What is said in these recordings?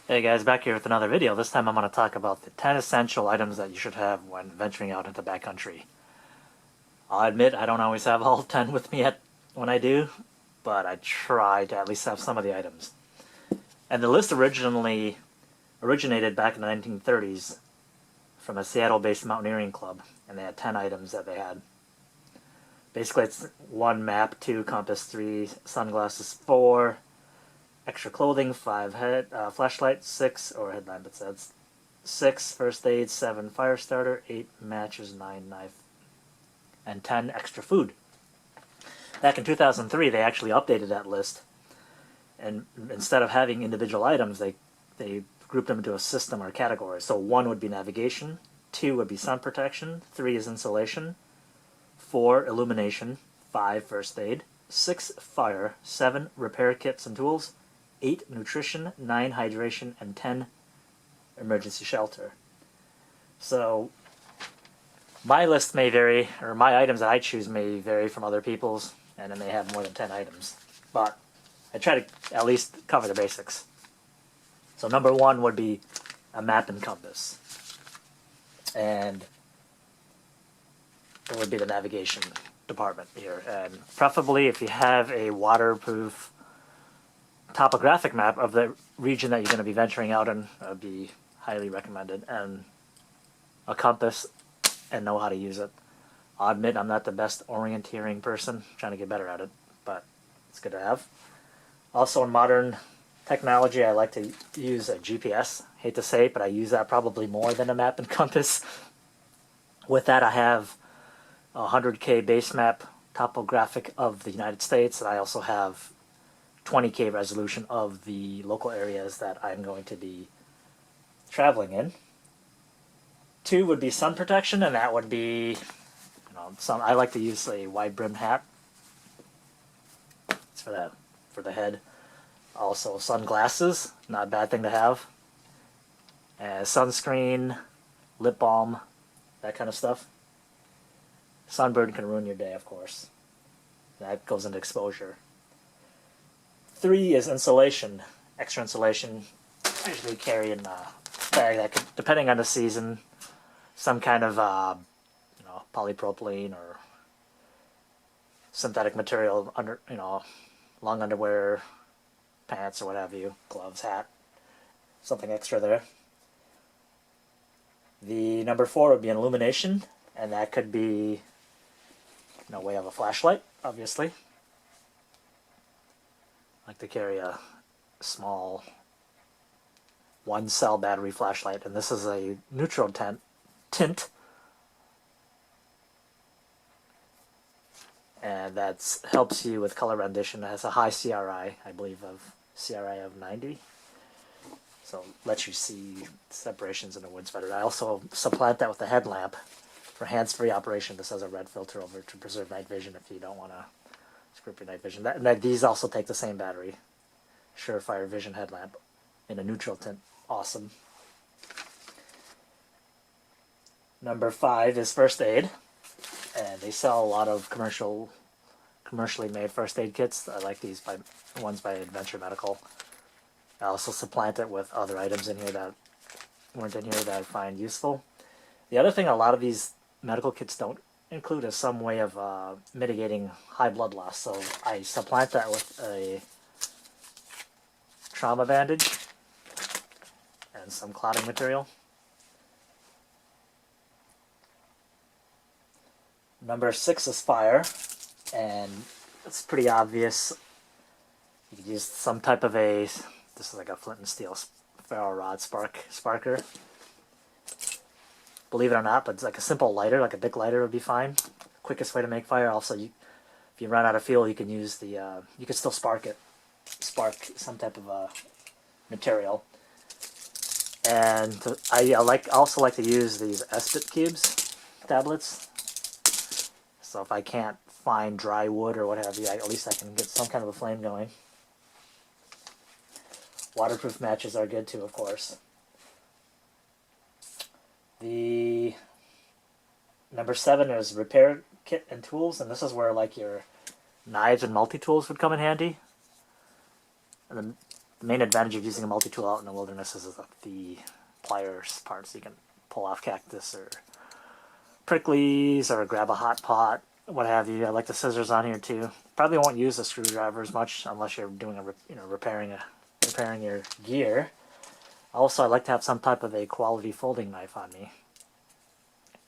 Hey guys, back here with another video. This time I'm going to talk about the 10 essential items that you should have when venturing out into backcountry. I'll admit I don't always have all 10 with me when I do, but I try to at least have some of the items. And the list originally originated back in the 1930s from a Seattle-based mountaineering club, and they had 10 items that they had. Basically it's 1 map, 2 compass, 3 sunglasses, 4 extra clothing, 5 flashlight, 6 or headlamp it says, 6 first aid, 7 fire starter, 8 matches, 9 knife, and 10 extra food. Back in 2003 they actually updated that list, and instead of having individual items they grouped them into a system or category. So 1 would be navigation, 2 would be sun protection, 3 is insulation, 4 illumination, 5 first aid, 6 fire, 7 repair kits and tools, 8 nutrition, 9 hydration, and 10 emergency shelter. So my list may vary, or my items that I choose may vary from other people's, and it may have more than 10 items. But I try to at least cover the basics. So number 1 would be a map and compass. And it would be the navigation department here. And preferably if you have a waterproof topographic map of the region that you're going to be venturing out in, would be highly recommended, and a compass, and know how to use it. I'll admit I'm not the best orienteering person, trying to get better at it, but it's good to have. Also in modern technology I like to use a GPS. Hate to say it, but I use that probably more than a map and compass. With that I have a 100K base map topographic of the United States, and I also have 20K resolution of the local areas that I'm going to be traveling in. 2 would be sun protection, and that would be, I like to use a wide brimmed hat. It's for the head. Also sunglasses, not a bad thing to have. Sunscreen, lip balm, that kind of stuff. Sunburn can ruin your day, of course. That goes into exposure. 3 is insulation, extra insulation. I usually carry in a bag that could, depending on the season, some kind of polypropylene or synthetic material under, long underwear, pants or what have you, gloves, hat, something extra there. The number 4 would be an illumination, and that could be no way of a flashlight, obviously. I like to carry a small 1-cell battery flashlight, and this is a neutral tint, and that helps you with color rendition. It has a high CRI, I believe of CRI of 90, so lets you see separations in the woods better. I also supplant that with a headlamp for hands-free operation. This has a red filter over to preserve night vision if you don't want to screw up your night vision. These also take the same battery. Surefire Vision headlamp in a neutral tint. Awesome. Number 5 is first aid, and they sell a lot of commercially made first aid kits. I like these ones by Adventure Medical. I also supplant it with other items in here that weren't in here that I find useful. The other thing a lot of these medical kits don't include is some way of mitigating high blood loss, so I supplant that with a trauma bandage and some clotting material. Number 6 is fire, and it's pretty obvious. You could use some type of this is like a flint and steel ferro rod sparker. Believe it or not, but it's like a simple lighter, like a Bic lighter would be fine. Quickest way to make fire. Also, if you run out of fuel, you can use you can still spark some type of material. And I also like to use these Espit cubes tablets. So if I can't find dry wood or what have you, at least I can get some kind of a flame going. Waterproof matches are good too, of course. The number 7 is repair kit and tools, and this is where like your knives and multi-tools would come in handy. And then The main advantage of using a multi-tool out in the wilderness is the pliers part, so you can pull off cactus or pricklies or grab a hot pot, what have you. I like the scissors on here too. Probably won't use a screwdriver as much unless you're doing repairing your gear. Also, I like to have some type of a quality folding knife on me.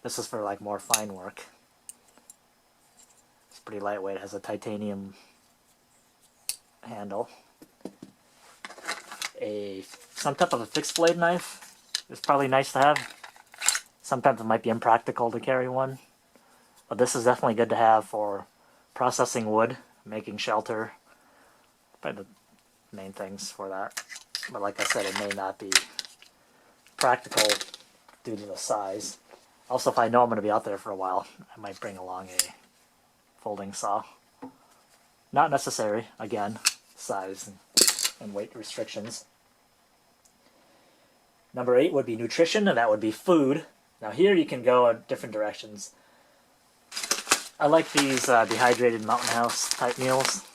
This is for like more fine work. It's pretty lightweight. It has a titanium handle. Some type of a fixed blade knife is probably nice to have. Sometimes it might be impractical to carry one, but this is definitely good to have for processing wood, making shelter. Probably the main things for that. But like I said, it may not be practical due to the size. Also, if I know I'm going to be out there for a while, I might bring along a folding saw. Not necessary, again, size and weight restrictions. Number 8 would be nutrition, and that would be food. Now here you can go in different directions. I like these dehydrated Mountain House type meals.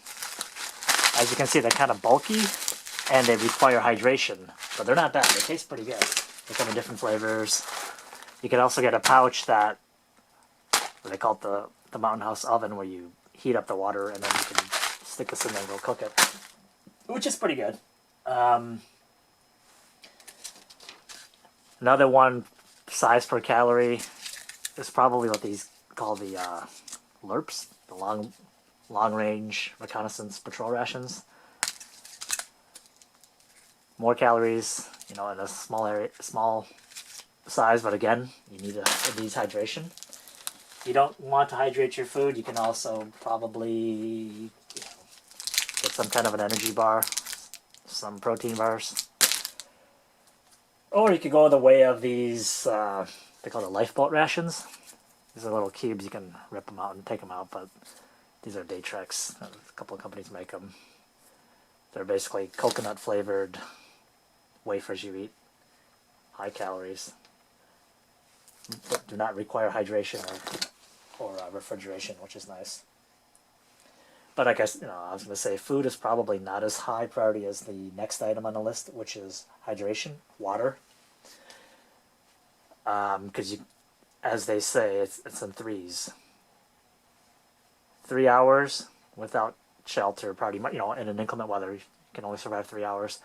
As you can see, they're kind of bulky, and they require hydration, but they're not bad. They taste pretty good. They come in different flavors. You can also get a pouch that, they call it the Mountain House oven, where you heat up the water and then you can stick this in there and go cook it, which is pretty good. Another one, size per calorie, is probably what these call the LERPs, the long range reconnaissance patrol rations. More calories, in a small size, but again, it needs hydration. If you don't want to hydrate your food, you can also probably get some kind of an energy bar, some protein bars. Or you could go the way of these, they call it lifeboat rations. These are little cubes, you can rip them out and take them out, but these are Daytrex. A couple of companies make them. They're basically coconut flavored wafers you eat, high calories, but do not require hydration or refrigeration, which is nice. But I guess, I was going to say food is probably not as high priority as the next item on the list, which is hydration, water. Because as they say, it's in threes. 3 hours without shelter, probably, in an inclement weather, you can only survive 3 hours.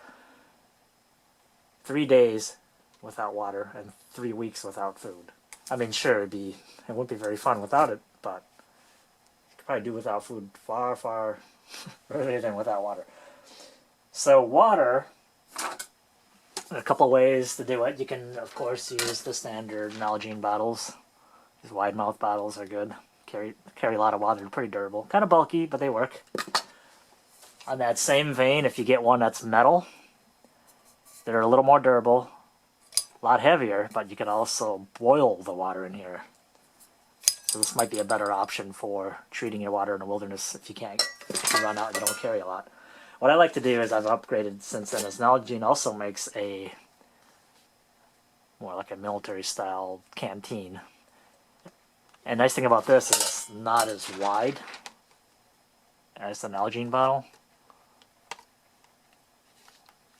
3 days without water and 3 weeks without food. I mean, sure, it wouldn't be very fun without it, but you could probably do without food far, far earlier than without water. So water, a couple ways to do it. You can, of course, use the standard Nalgene bottles. These wide mouth bottles are good. Carry a lot of water. They're pretty durable. Kind of bulky, but they work. On that same vein, if you get one that's metal, they're a little more durable, a lot heavier, but you can also boil the water in here. So this might be a better option for treating your water in the wilderness if you run out and you don't carry a lot. What I like to do is I've upgraded since then. Nalgene also makes more like a military style canteen. And nice thing about this is it's not as wide as the Nalgene bottle.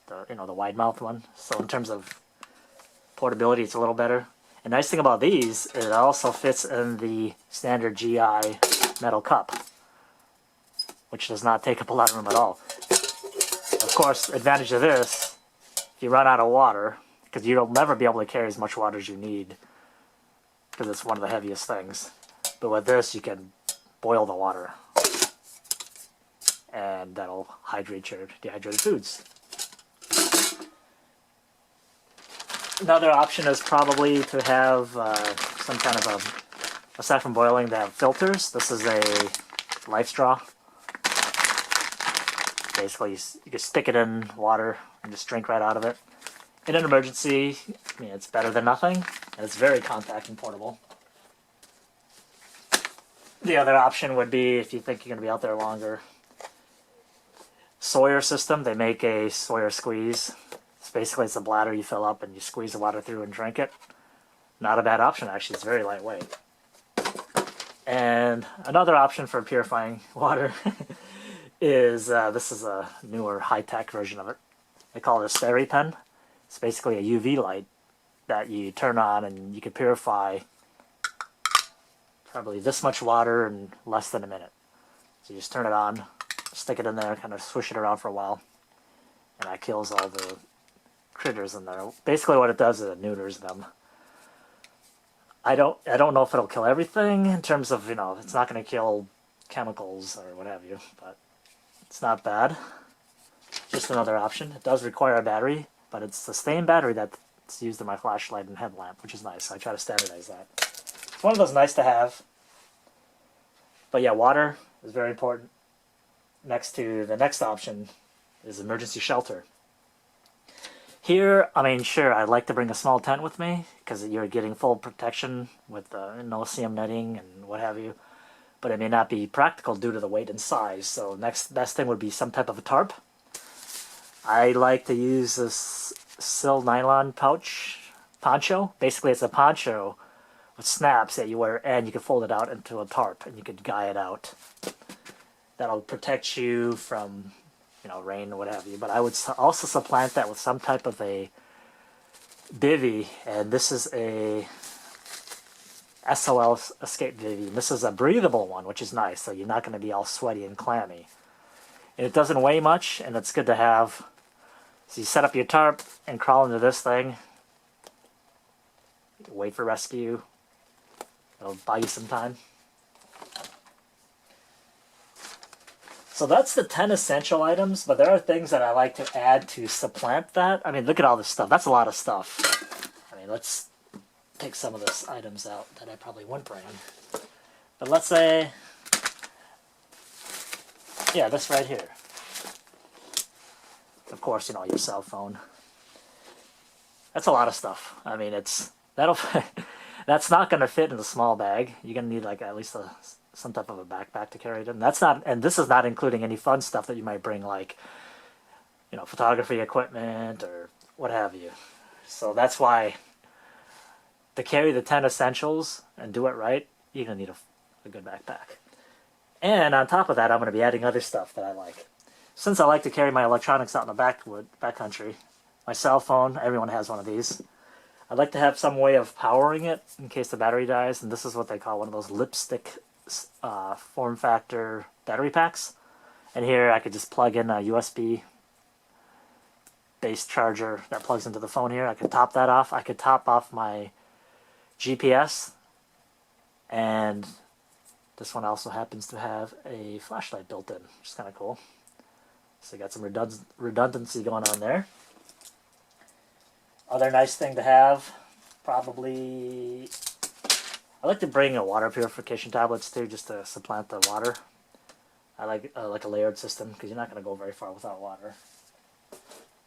The wide mouth one. So in terms of portability, it's a little better. And nice thing about these is it also fits in the standard GI metal cup, which does not take up a lot of room at all. Of course, advantage of this, if you run out of water, because you'll never be able to carry as much water as you need, because it's one of the heaviest things. But with this, you can boil the water, and that'll hydrate your dehydrated foods. Another option is probably to have some kind of aside from boiling, they have filters. This is a life straw. Basically, you can stick it in water and just drink right out of it. In an emergency, it's better than nothing, and it's very compact and portable. The other option would be, if you think you're going to be out there longer, Sawyer system. They make a Sawyer squeeze. It's a bladder you fill up and you squeeze the water through and drink it. Not a bad option, actually. It's very lightweight. And another option for purifying water is, this is a newer high-tech version of it. They call it a Steri pen. It's basically a UV light that you turn on and you can purify probably this much water in less than a minute. So you just turn it on, stick it in there, kind of swish it around for a while, and that kills all the critters in there. Basically what it does is it neuters them. I don't know if it'll kill everything in terms of, it's not going to kill chemicals or what have you, but it's not bad. Just another option. It does require a battery, but it's the same battery that's used in my flashlight and headlamp, which is nice. I try to standardize that. It's one of those nice to have. But yeah, water is very important. Next to the next option is emergency shelter. Here, I mean, sure, I'd like to bring a small tent with me because you're getting full protection with no-see-um netting and what have you. But it may not be practical due to the weight and size. So next best thing would be some type of a tarp. I like to use this sil nylon poncho. Basically, it's a poncho with snaps that you wear, and you can fold it out into a tarp, and you could guy it out. That'll protect you from, rain or what have you. But I would also supplant that with some type of a bivy, and this is a SOL Escape Bivy. This is a breathable one, which is nice, so you're not going to be all sweaty and clammy. And it doesn't weigh much, and it's good to have. So you set up your tarp and crawl into this thing. Wait for rescue. It'll buy you some time. So that's the 10 essential items, but there are things that I like to add to supplant that. I mean, look at all this stuff. That's a lot of stuff. I mean, let's take some of those items out that I probably wouldn't bring. But let's say, yeah, this right here. Of course, your cell phone. That's a lot of stuff. I mean, that's not going to fit in a small bag. You're going to need like at least some type of a backpack to carry it in. And this is not including any fun stuff that you might bring, like, photography equipment or what have you. So that's why to carry the 10 essentials and do it right, you're going to need a good backpack. And on top of that, I'm going to be adding other stuff that I like. Since I like to carry my electronics out in the backcountry, my cell phone, everyone has one of these. I'd like to have some way of powering it in case the battery dies, and this is what they call one of those lipstick form factor battery packs. And here I could just plug in a USB based charger that plugs into the phone here. I could top that off. I could top off my GPS, and this one also happens to have a flashlight built in, which is kind of cool. So you got some redundancy going on there. Other nice thing to have, probably, I like to bring a water purification tablets too, just to supplant the water. I like a layered system because you're not going to go very far without water.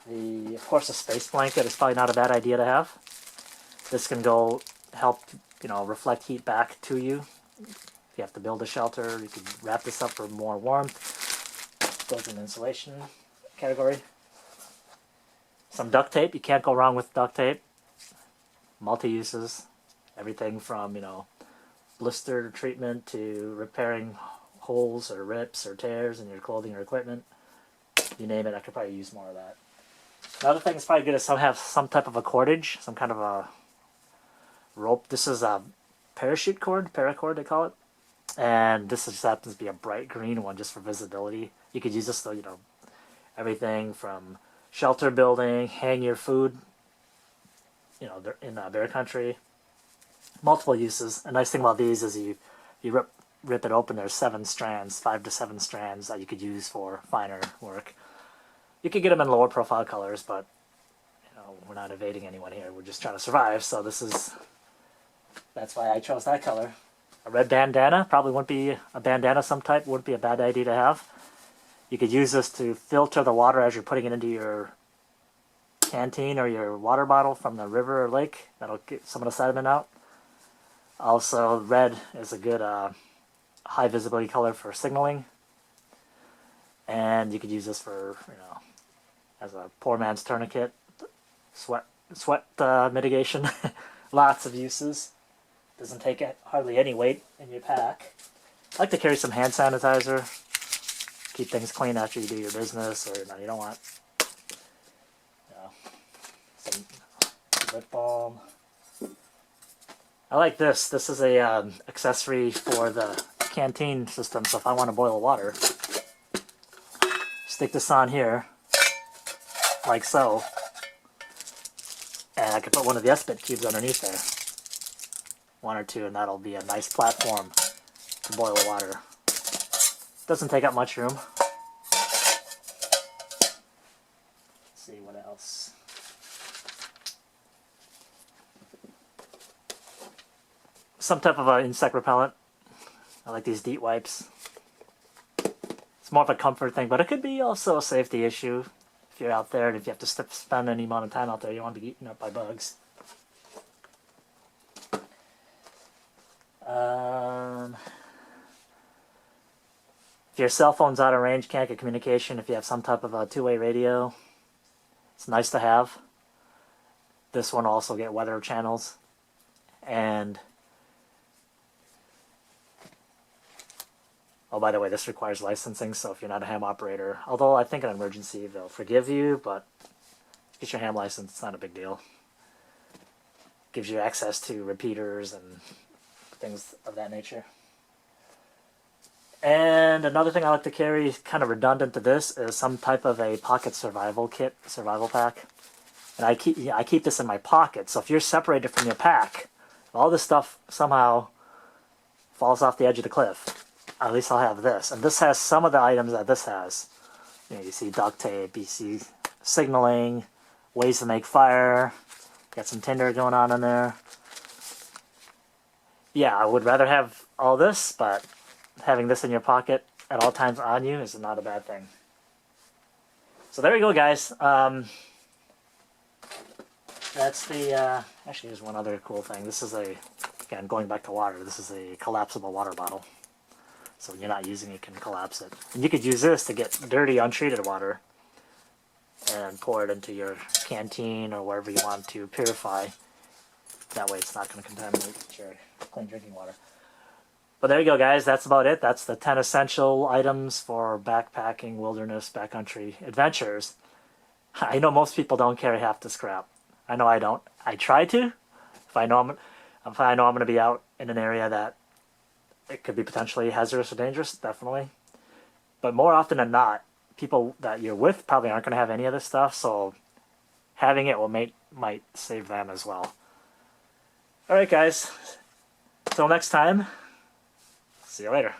Of course, a space blanket is probably not a bad idea to have. This can help reflect heat back to you. If you have to build a shelter, you can wrap this up for more warmth. Goes in insulation category. Some duct tape. You can't go wrong with duct tape. Multi-uses. Everything from, blister treatment to repairing holes or rips or tears in your clothing or equipment. You name it, I could probably use more of that. Another thing that's probably good is have some type of a cordage, some kind of a rope. This is a parachute cord, paracord they call it. And this just happens to be a bright green one just for visibility. You could use this, though, everything from shelter building, hang your food, in bear country. Multiple uses. A nice thing about these is you rip it open, there's 7 strands, 5 to 7 strands that you could use for finer work. You could get them in lower profile colors, but we're not evading anyone here. We're just trying to survive, so that's why I chose that color. A red bandana, probably wouldn't be a bandana some type, wouldn't be a bad idea to have. You could use this to filter the water as you're putting it into your canteen or your water bottle from the river or lake. That'll get some of the sediment out. Also, red is a good high visibility color for signaling. And you could use this for, as a poor man's tourniquet, sweat mitigation. Lots of uses. Doesn't take hardly any weight in your pack. I like to carry some hand sanitizer. Keep things clean after you do your business, or you don't want lip balm. I like this. This is a accessory for the canteen system, so if I want to boil water, stick this on here, like so, and I can put one of the S-bit cubes underneath there. One or two, and that'll be a nice platform to boil water. Doesn't take up much room. Let's see what else. Some type of insect repellent. I like these DEET wipes. It's more of a comfort thing, but it could be also a safety issue if you're out there and if you have to spend any amount of time out there. You don't want to be eaten up by bugs. If your cell phone's out of range, can't get communication, if you have some type of a two-way radio, it's nice to have. This one will also get weather channels. And oh, by the way, this requires licensing, so if you're not a ham operator, although I think in an emergency they'll forgive you, but get your ham license, it's not a big deal. Gives you access to repeaters and things of that nature. And another thing I like to carry, kind of redundant to this, is some type of a pocket survival kit, survival pack. And I keep this in my pocket, so if you're separated from your pack, if all this stuff somehow falls off the edge of the cliff, at least I'll have this. And this has some of the items that this has. You know, you see duct tape, you see signaling, ways to make fire, got some tinder going on in there. Yeah, I would rather have all this, but having this in your pocket at all times on you is not a bad thing. So there you go, guys. That's the, actually there's one other cool thing. This is again, going back to water, this is a collapsible water bottle. So when you're not using it, you can collapse it. And you could use this to get dirty, untreated water and pour it into your canteen or wherever you want to purify. That way it's not going to contaminate your clean drinking water. But there you go, guys. That's about it. That's the 10 essential items for backpacking, wilderness, backcountry adventures. I know most people don't carry half this crap. I know I don't. I try to. If I know I'm going to be out in an area that it could be potentially hazardous or dangerous, definitely. But more often than not, people that you're with probably aren't going to have any of this stuff, so having it might save them as well. Alright, guys. Until next time, see you later.